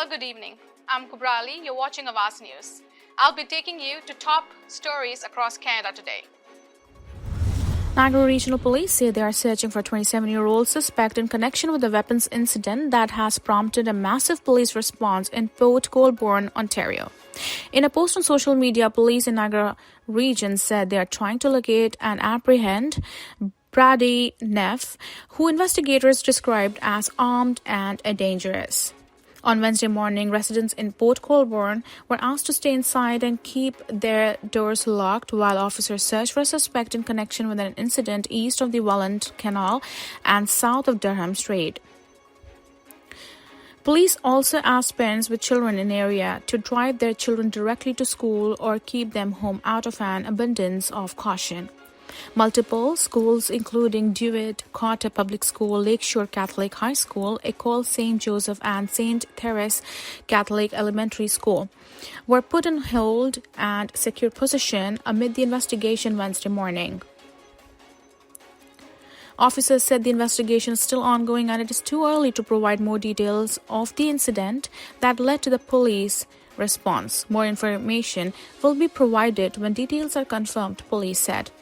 Hello, good evening. I'm Kubrali. You're watching Awaz News. I'll be taking you to top stories across Canada today. Niagara Regional Police say they are searching for a 27-year-old suspect in connection with a weapons incident that has prompted a massive police response in Port Colborne, Ontario. In a post on social media, police in Niagara Region said they are trying to locate and apprehend Brady Neff, who investigators described as armed and dangerous. On Wednesday morning, residents in Port Colborne were asked to stay inside and keep their doors locked while officers searched for a suspect in connection with an incident east of the Welland Canal and south of Durham Strait. Police also asked parents with children in the area to drive their children directly to school or keep them home out of an abundance of caution. Multiple schools, including Dewitt Carter Public School, Lakeshore Catholic High School, École St. Joseph, and St. Therese Catholic Elementary School, were put on hold and secure position amid the investigation Wednesday morning. Officers said the investigation is still ongoing and it is too early to provide more details of the incident that led to the police response. More information will be provided when details are confirmed, police said.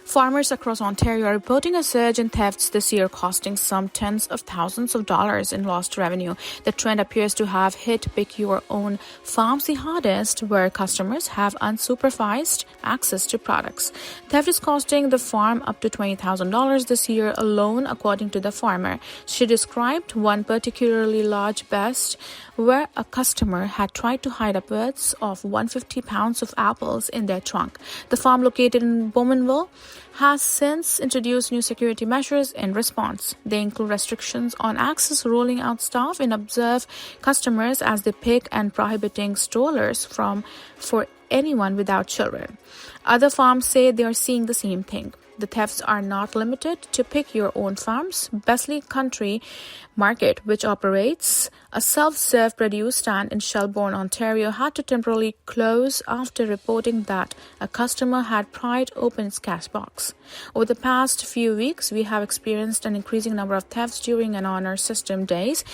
Farmers across Ontario are reporting a surge in thefts this year, costing some tens of thousands of dollars in lost revenue. The trend appears to have hit Pick Your Own farms the hardest, where customers have unsupervised access to products. Theft is costing the farm up to $20,000 this year alone, according to the farmer. She described one particularly large bust where a customer had tried to hide upwards of 150 pounds of apples in their trunk. The farm, located in Bowmanville, has since introduced new security measures in response. They include restrictions on access, rolling out staff and observe customers as they pick, and prohibiting strollers for anyone without children. Other farms say they are seeing the same thing. The thefts are not limited to Pick Your Own farms. Besley Country Market, which operates a self-serve produce stand in Shelbourne, Ontario, had to temporarily close after reporting that a customer had pried open its cash box. Over the past few weeks, we have experienced an increasing number of thefts during and honor system days,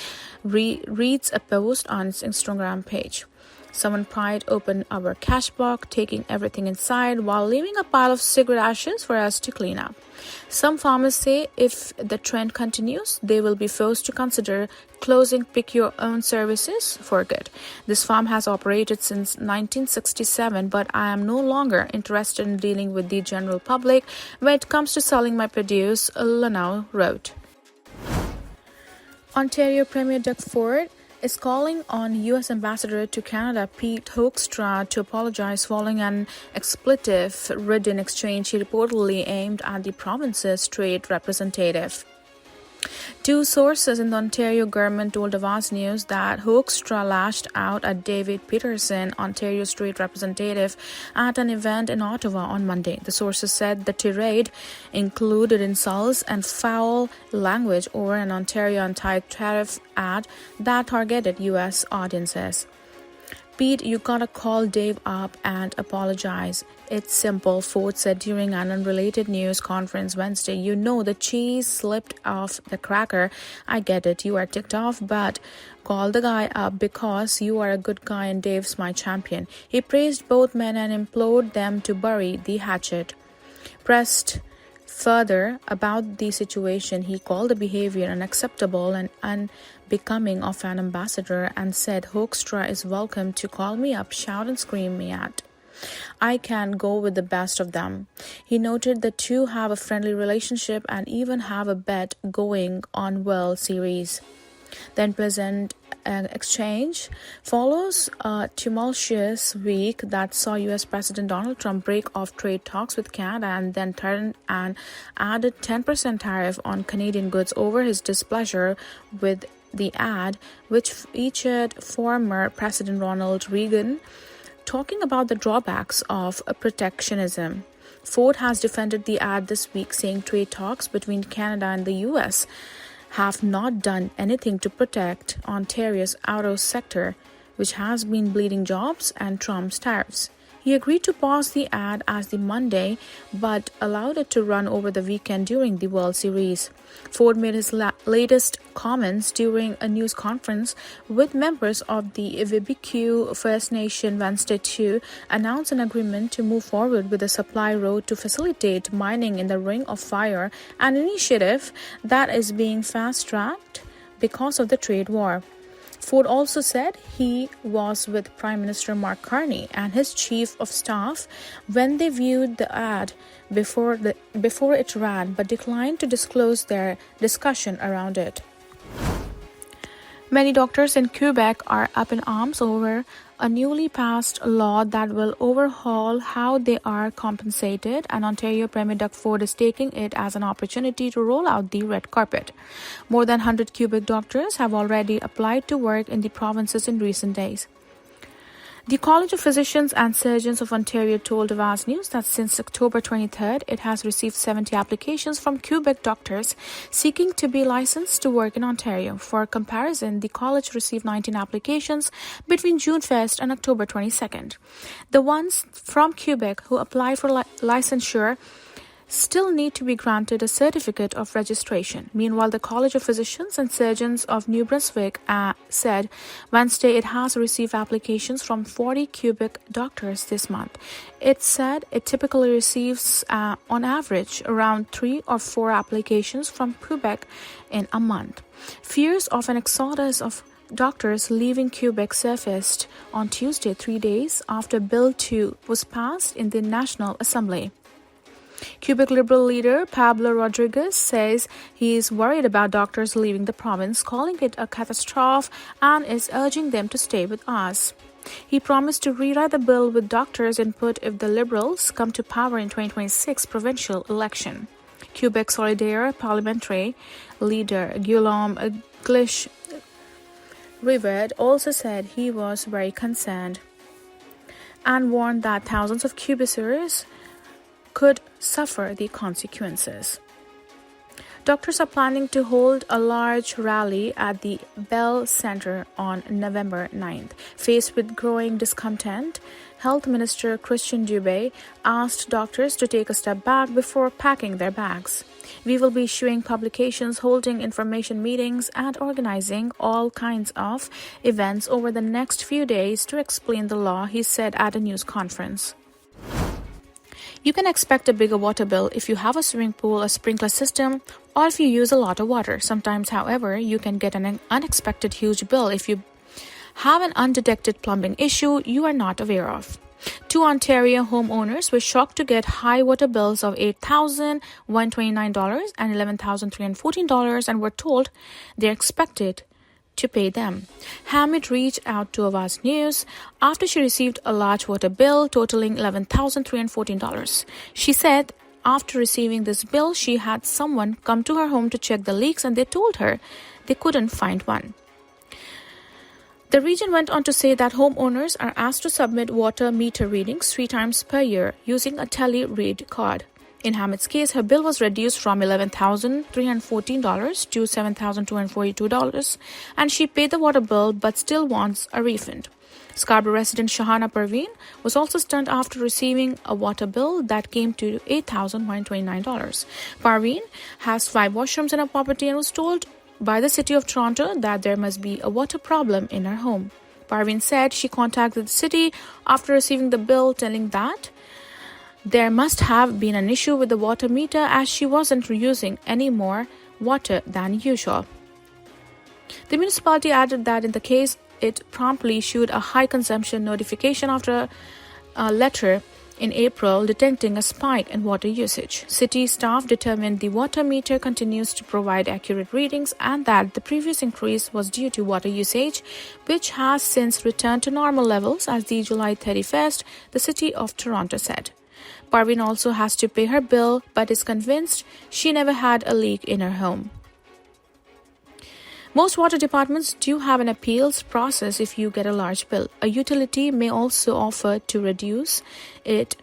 reads a post on its Instagram page. Someone pried open our cash box, taking everything inside while leaving a pile of cigarette ashes for us to clean up. Some farmers say if the trend continues, they will be forced to consider closing Pick Your Own services for good. This farm has operated since 1967, but I am no longer interested in dealing with the general public when it comes to selling my produce, Lanau wrote. Ontario Premier Doug Ford is calling on U.S. Ambassador to Canada Pete Hoekstra to apologize following an expletive-ridden exchange he reportedly aimed at the province's trade representative. Two sources in the Ontario government told Awaz News that Hoekstra lashed out at David Peterson, Ontario's trade representative, at an event in Ottawa on Monday. The sources said the tirade included insults and foul language over an Ontario anti-tariff ad that targeted U.S. audiences. Pete, you gotta call Dave up and apologize. It's simple, Ford said during an unrelated news conference Wednesday. You know the cheese slipped off the cracker. I get it. You are ticked off, but call the guy up because you are a good guy and Dave's my champion. He praised both men and implored them to bury the hatchet. Pressed further about the situation, he called the behavior unacceptable and unbecoming of an ambassador and said Hoekstra is welcome to call me up, shout and scream me at. I can go with the best of them. He noted the two have a friendly relationship and even have a bet going on World Series. The unpleasant exchange follows a tumultuous week that saw U.S. President Donald Trump break off trade talks with Canada and then turn an added 10% tariff on Canadian goods over his displeasure with the ad, which featured former President Ronald Reagan talking about the drawbacks of protectionism. Ford has defended the ad this week, saying trade talks between Canada and the U.S. have not done anything to protect Ontario's auto sector, which has been bleeding jobs and Trump's tariffs. He agreed to pause the ad as the Monday, but allowed it to run over the weekend during the World Series. Ford made his latest comments during a news conference with members of the Ibibique First Nation Wednesday to announce an agreement to move forward with a supply road to facilitate mining in the Ring of Fire, an initiative that is being fast-tracked because of the trade war. Ford also said he was with Prime Minister Mark Carney and his chief of staff when they viewed the ad before it ran, but declined to disclose their discussion around it. Many doctors in Quebec are up in arms over a newly passed law that will overhaul how they are compensated, and Ontario Premier Doug Ford is taking it as an opportunity to roll out the red carpet. More than 100 Quebec doctors have already applied to work in the provinces in recent days. The College of Physicians and Surgeons of Ontario told Awaz News that since October 23rd, it has received 70 applications from Quebec doctors seeking to be licensed to work in Ontario. For comparison, the college received 19 applications between June 1st and October 22nd. The ones from Quebec who apply for licensure still need to be granted a certificate of registration. Meanwhile, the College of Physicians and Surgeons of New Brunswick said Wednesday it has received applications from 40 Quebec doctors this month. It said it typically receives, on average, around 3 or 4 applications from Quebec in a month. Fears of an exodus of doctors leaving Quebec surfaced on Tuesday, 3 days after Bill 2 was passed in the National Assembly. Quebec Liberal leader Pablo Rodriguez says he is worried about doctors leaving the province, calling it a catastrophe, and is urging them to stay with us. He promised to rewrite the bill with doctors' input if the Liberals come to power in 2026 provincial election. Quebec Solidaire parliamentary leader Guillaume Glitch-Rivard also said he was very concerned and warned that thousands of Quebecers could suffer the consequences. Doctors are planning to hold a large rally at the Bell Centre on November 9th. Faced with growing discontent, Health Minister Christian Dubé asked doctors to take a step back before packing their bags. We will be issuing publications, holding information meetings, and organizing all kinds of events over the next few days to explain the law, he said at a news conference. You can expect a bigger water bill if you have a swimming pool, a sprinkler system, or if you use a lot of water. Sometimes, however, you can get an unexpected huge bill if you have an undetected plumbing issue you are not aware of. 2 Ontario homeowners were shocked to get high water bills of $8,129 and $11,314 and were told they're expected to pay them. Hamid reached out to Awaz News after she received a large water bill totaling $11,314. She said after receiving this bill, she had someone come to her home to check the leaks and they told her they couldn't find one. The region went on to say that homeowners are asked to submit water meter readings 3 times per year using a tele-read card. In Hamid's case, her bill was reduced from $11,314 to $7,242, and she paid the water bill but still wants a refund. Scarborough resident Shahana Parveen was also stunned after receiving a water bill that came to $8,129. Parveen has 5 washrooms in her property and was told by the City of Toronto that there must be a water problem in her home. Parveen said she contacted the city after receiving the bill, telling that there must have been an issue with the water meter as she wasn't using any more water than usual. The municipality added that in the case, it promptly issued a high consumption notification after a letter in April detecting a spike in water usage. City staff determined the water meter continues to provide accurate readings and that the previous increase was due to water usage, which has since returned to normal levels as the July 31st, the City of Toronto said. Parveen also has to pay her bill but is convinced she never had a leak in her home. Most water departments do have an appeals process if you get a large bill. A utility may also offer to reduce it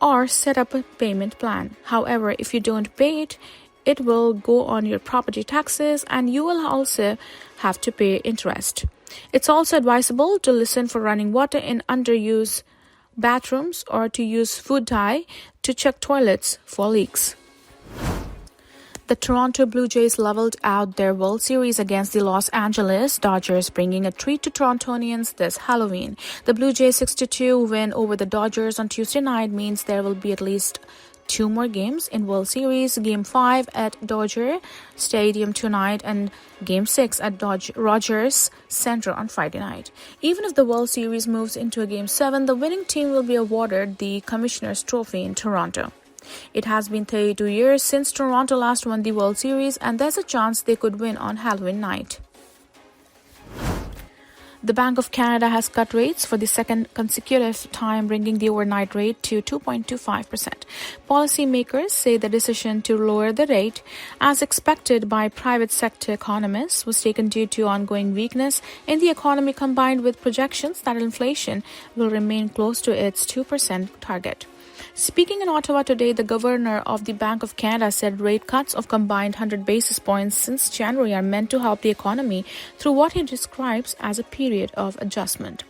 or set up a payment plan. However, if you don't pay it, it will go on your property taxes and you will also have to pay interest. It's also advisable to listen for running water in underused bathrooms or to use food dye to check toilets for leaks. The Toronto Blue Jays leveled out their World Series against the Los Angeles Dodgers, bringing a treat to Torontonians this Halloween. The Blue Jays' 6-2 win over the Dodgers on Tuesday night means there will be at least 2 more games in World Series, Game 5 at Dodger Stadium tonight and Game 6 at Rogers Center on Friday night. Even if the World Series moves into a Game 7, the winning team will be awarded the Commissioner's Trophy in Toronto. It has been 32 years since Toronto last won the World Series, and there's a chance they could win on Halloween night. The Bank of Canada has cut rates for the second consecutive time, bringing the overnight rate to 2.25%. Policymakers say the decision to lower the rate, as expected by private sector economists, was taken due to ongoing weakness in the economy combined with projections that inflation will remain close to its 2% target. Speaking in Ottawa today, the governor of the Bank of Canada said rate cuts of combined 100 basis points since January are meant to help the economy through what he describes as a period of adjustment.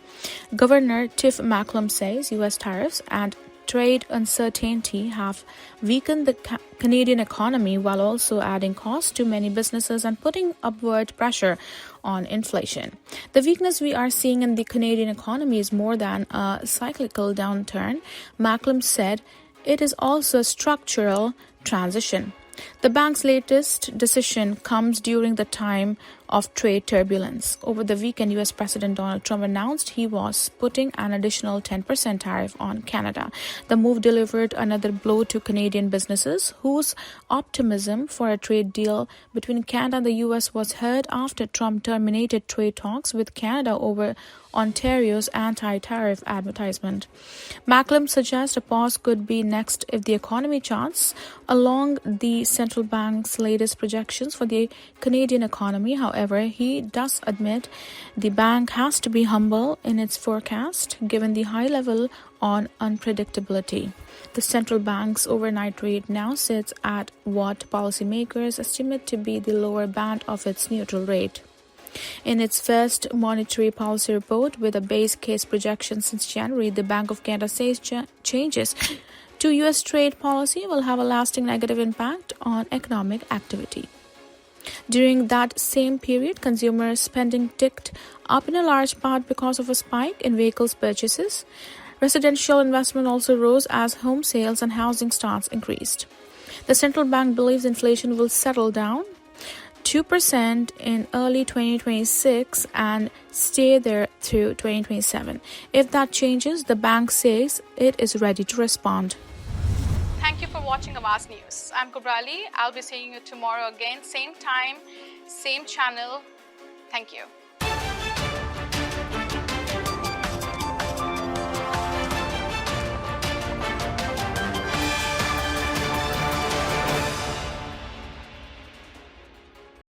Governor Tiff Macklem says U.S. tariffs and trade uncertainty have weakened the Canadian economy while also adding costs to many businesses and putting upward pressure on inflation. The weakness we are seeing in the Canadian economy is more than a cyclical downturn, Macklem said. It is also a structural transition. The bank's latest decision comes during the time of trade turbulence. Over the weekend, U.S. President Donald Trump announced he was putting an additional 10% tariff on Canada. The move delivered another blow to Canadian businesses, whose optimism for a trade deal between Canada and the U.S. was heard after Trump terminated trade talks with Canada over Ontario's anti-tariff advertisement. Macklem suggests a pause could be next if the economy charts along the central bank's latest projections for the Canadian economy. However, he does admit the bank has to be humble in its forecast given the high level on unpredictability. The central bank's overnight rate now sits at what policymakers estimate to be the lower band of its neutral rate. In its first monetary policy report with a base case projection since January, the Bank of Canada says changes to U.S. trade policy will have a lasting negative impact on economic activity. During that same period, consumer spending ticked up in a large part because of a spike in vehicles purchases. Residential investment also rose as home sales and housing starts increased. The central bank believes inflation will settle down 2% in early 2026 and stay there through 2027. If that changes, the bank says it is ready to respond. Thank you for watching Awaz News. I'm Kubrali. I'll be seeing you tomorrow again, same time, same channel. Thank you.